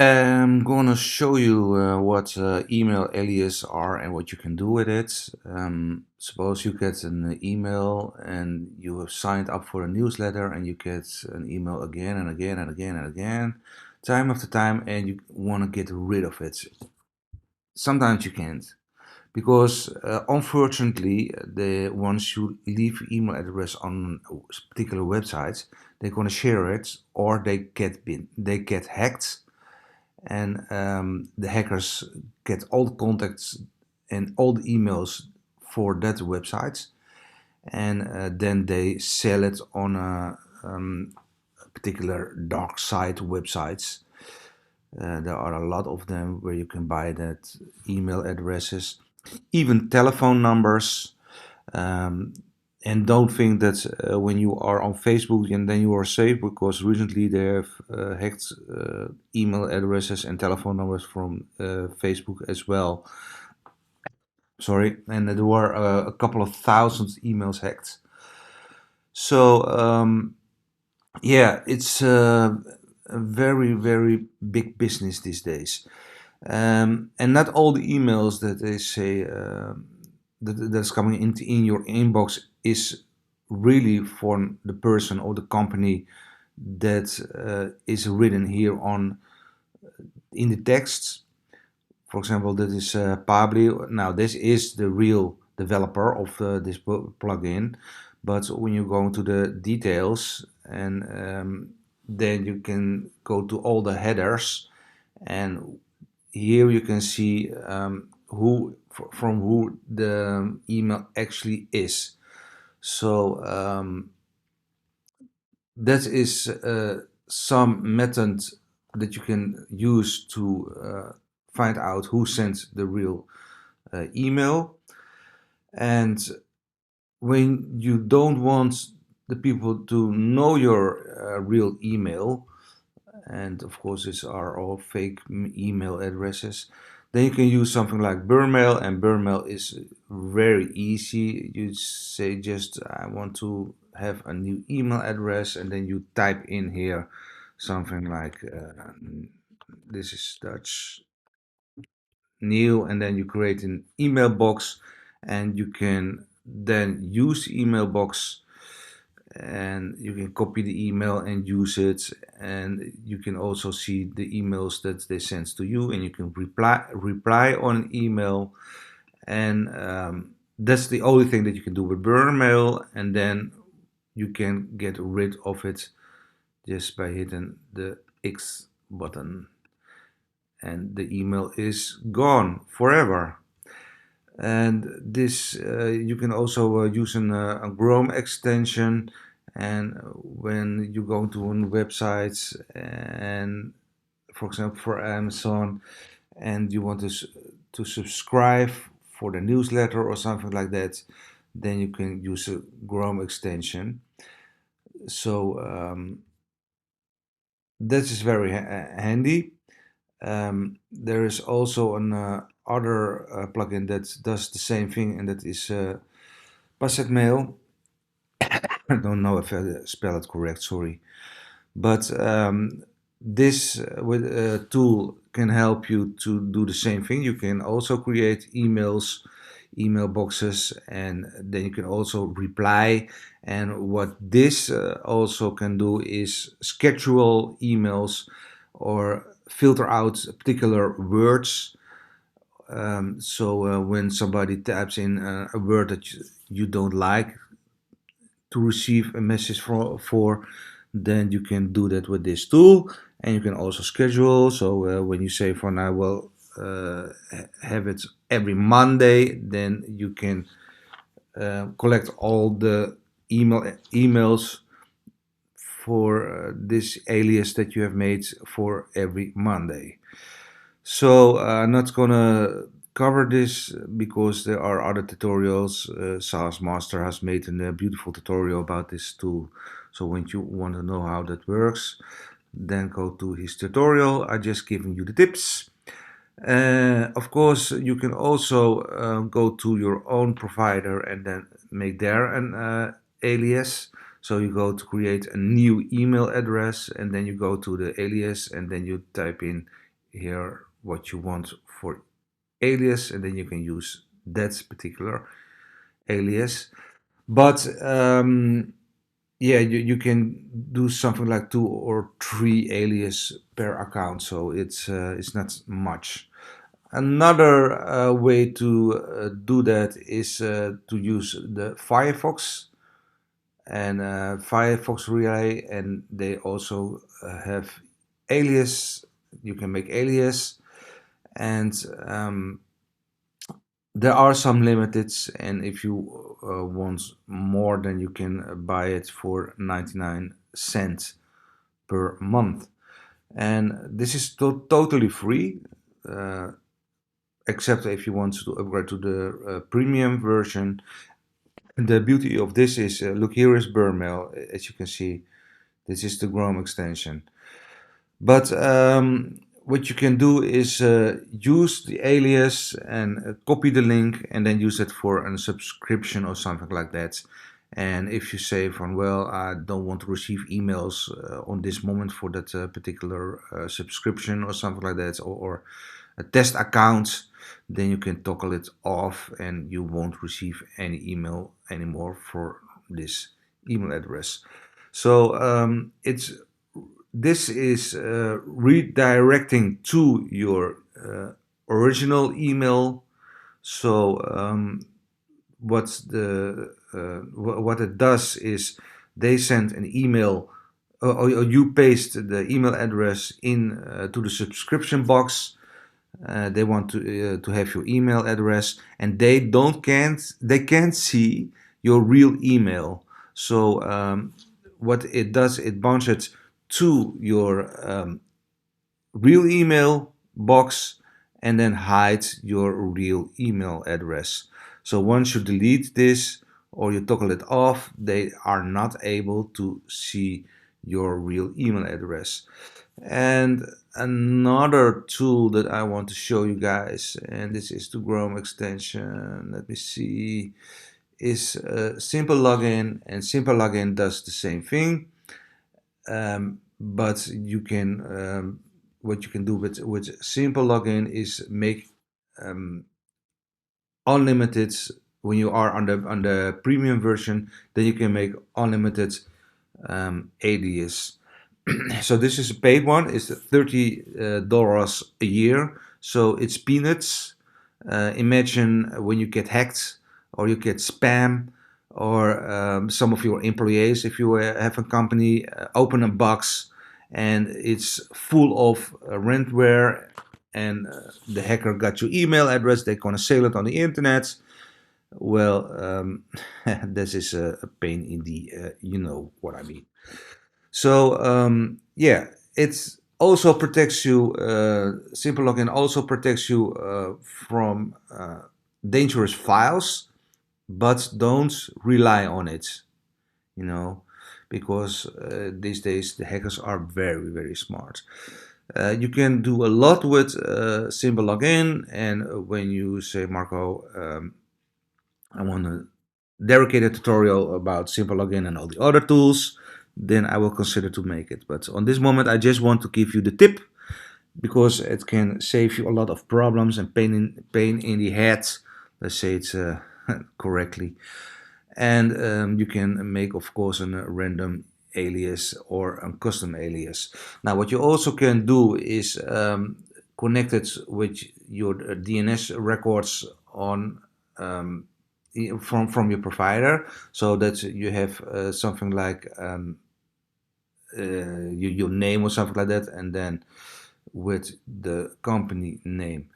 I'm gonna show you what email alias are and what you can do with it. Suppose you get an email and you have signed up for a newsletter and you get an email again and again and again and again, time after time, and you want to get rid of it. Sometimes you can't because unfortunately, once you leave email address on particular websites, they're gonna share it or they get hacked and the hackers get all the contacts and all the emails for that website, and then they sell it on a particular dark site websites. There are a lot of them where you can buy that email addresses, even telephone numbers. Um, and don't think that when you are on Facebook and then you are safe, because recently they have hacked email addresses and telephone numbers from Facebook as well. Sorry, and there were a couple of thousand emails hacked. So yeah, it's a very very big business these days. And not all the emails that they say that's coming into in your inbox is really for the person or the company that is written here on in the text. For example, that is Pabli. Now, this is the real developer of this plugin, but when you go into the details and then you can go to all the headers, and here you can see from who the email actually is. So that is some method that you can use to find out who sent the real email. And when you don't want the people to know your real email, and of course these are all fake email addresses, then you can use something like BurnMail, and BurnMail is very easy. You say just I want to have a new email address, and then you type in here something like this is Dutch new, and then you create an email box, and you can then use the email box, and you can copy the email and use it, and you can also see the emails that they send to you, and you can reply on an email, and that's the only thing that you can do with burn mail, and then you can get rid of it just by hitting the X button, and the email is gone forever. And this you can also use a Chrome extension, and when you go to a website, and for example for Amazon, and you want to subscribe for the newsletter or something like that, then you can use a Chrome extension. So that is very handy. There is also an other plugin that does the same thing, and that is Mail. I don't know if I spell it correct, sorry. But this tool can help you to do the same thing. You can also create email boxes, and then you can also reply. And what this also can do is schedule emails or filter out particular words. So when somebody types in a word that you don't like to receive a message for, then you can do that with this tool, and you can also schedule. So when you say for now, well, have it every Monday, then you can collect all the emails for this alias that you have made for every Monday. So I'm not gonna cover this because there are other tutorials. SaaS Master has made a beautiful tutorial about this tool. So when you want to know how that works, then go to his tutorial. I just giving you the tips. Of course, you can also go to your own provider and then make there an alias. So you go to create a new email address, and then you go to the alias, and then you type in here what you want for alias, and then you can use that particular alias. But yeah, you can do something like 2 or 3 alias per account, so it's not much. Another way to do that is to use the Firefox and Firefox Relay, and they also have alias. You can make alias, and there are some limiteds, and if you want more, then you can buy it for 99 cents per month. And this is totally free, uh, except if you want to upgrade to the premium version. The beauty of this is, look, here is BurnMail. As you can see, this is the Chrome extension. But what you can do is use the alias and copy the link and then use it for a subscription or something like that. And if you say from, well, I don't want to receive emails on this moment for that particular subscription or something like that, or a test account, then you can toggle it off and you won't receive any email anymore for this email address. So it's this is redirecting to your original email. So what it does is they send an email, or you paste the email address in to the subscription box. They want to have your email address, and they can't see your real email. So what it does, it bounces it to your real email box and then hides your real email address. So once you delete this or you toggle it off, they are not able to see your real email address. And another tool that I want to show you guys, and this is the Chrome extension, let me see, is Simple Login. And Simple Login does the same thing, but you can what you can do with Simple Login is make unlimited. When you are on the premium version, then you can make unlimited alias. So this is a paid one. It's $30 a year. So it's peanuts. Imagine when you get hacked or you get spam, or some of your employees, if you have a company, open a box and it's full of rentware, and the hacker got your email address. They're gonna sell it on the internet. Well, this is a pain in the, you know what I mean. So yeah, it also protects you. Simple Login also protects you from dangerous files, but don't rely on it. You know, because these days the hackers are very smart. You can do a lot with Simple Login, and when you say, Marco, I want to dedicate a tutorial about Simple Login and all the other tools, then I will consider to make it. But on this moment, I just want to give you the tip, because it can save you a lot of problems and pain in the head. Let's say it correctly. And you can make, of course, a random alias or a custom alias. Now, what you also can do is connect it with your DNS records on from your provider, so that you have something like your name or something like that, and then with the company name.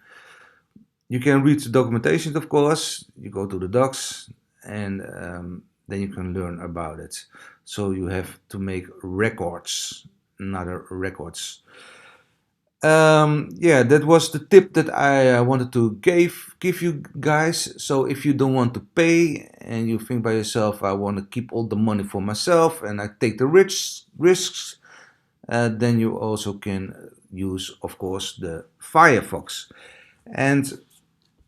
You can read the documentation, of course. You go to the docs, and then you can learn about it. So you have to make records, not records. Yeah, that was the tip that I wanted to give you guys. So if you don't want to pay and you think by yourself, I want to keep all the money for myself and I take the risks, then you also can use, of course, the Firefox. And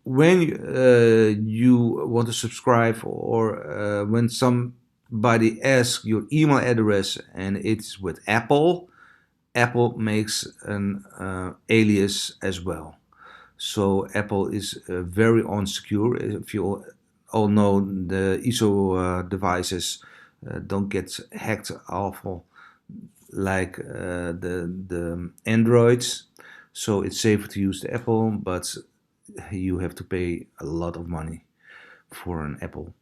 when you want to subscribe, or when somebody asks your email address and it's with Apple, Apple makes an alias as well. So Apple is very unsecure. If you all know, the ISO devices don't get hacked awful like the Androids. So it's safer to use the Apple, but you have to pay a lot of money for an Apple.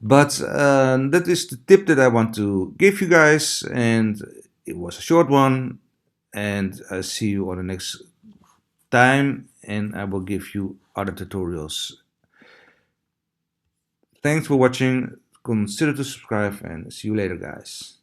But that is the tip that I want to give you guys, and it was a short one. And I see you on the next time, and I will give you other tutorials. Thanks for watching. Consider to subscribe, and see you later, guys.